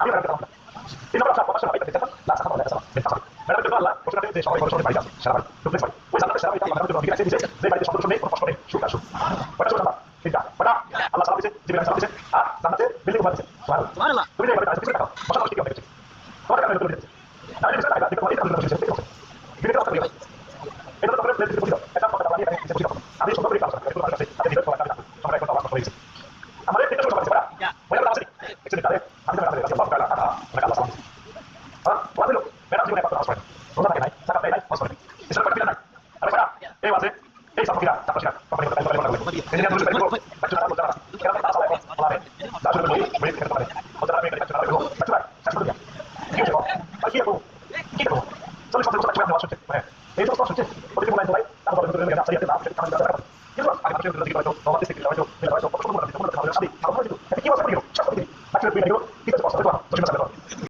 আমি ম্যাডামকে সালাম দিলাম। 3 নম্বর আপনার প্রকাশের বাড়িতে দেখতে না সালাম আলাইকুম সালাম দেখতে সালাম ম্যাডাম কিন্তু আল্লাহ ঘোষণা যে সবাই ঘোষণা বাড়ি আছে সারা বাড়ি ডুপ্লেক্স বাড়ি ওই সালাতে সারা বাড়ি ম্যাডাম জন্য দিয়েছে দিয়েছে যে বাড়িতে সন্তোষ নেই কোনো কষ্ট নেই সুখ আর সুখ কয়টা সুখ নাম্বার তিনটা কয়টা আল্লাহ সালাম দিয়েছে জিবরাইল সালাম দিয়েছে আর জান্নাতে বিল্ডিং বানিয়েছে সুবহানাল্লাহ তুমি যে বাড়িতে আছো কিছু টাকা বসা কি হবে তোমার কাছে উত্তর দিতে আমি কিছু টাকা দিতে তোমার এটা দিতে দিতে দিতে কথা বলি এটা তো করে প্লেট দিতে বলি এটা কথা বলি আমি কিছু কথা আমি সুন্দর করে কাজ করি একটু কাজ করি আপনি দিতে কথা বলি তোমরা একটা কথা বলি আমাদের এটা শুরু করতে পারা বলে কথা আছে কিছু দিতে আমি কথা বলি সব কালা আল্লাহ সালাম হ্যাঁ বলো ম্যাডাম জীবনে কথা বলি রোজা থাকে নাই টাকা পাই নাই বসে এসব কথা নাই আরে ভাই এই আছে এই সব কিরা তারপর কিরা কোম্পানি কথা বলে বলে এই যে তুমি বলছো বাচ্চা না বলছো না কেন তা সবাই বলা রে দাসুর বলি বলি খেতে পারে ওটা আমি কাছে না বলবো বাচ্চা শাসন করিয়া কি হলো আর কি হলো কি হলো চলে সব বাচ্চা না আসছে হ্যাঁ এই তো সব হচ্ছে ওদিকে মোবাইল ভাই তারপর তুমি গেলে আপনি না কারণ দাদা কিন্তু আগে আপনি যদি হয়তো তোমার থেকে হয়তো হয়তো কত সময় লাগবে তোমরা ভালো আছি ভালো হয়তো কি বলছো কি সব বাচ্চা বিয়ে হলো কি তো বলছো তো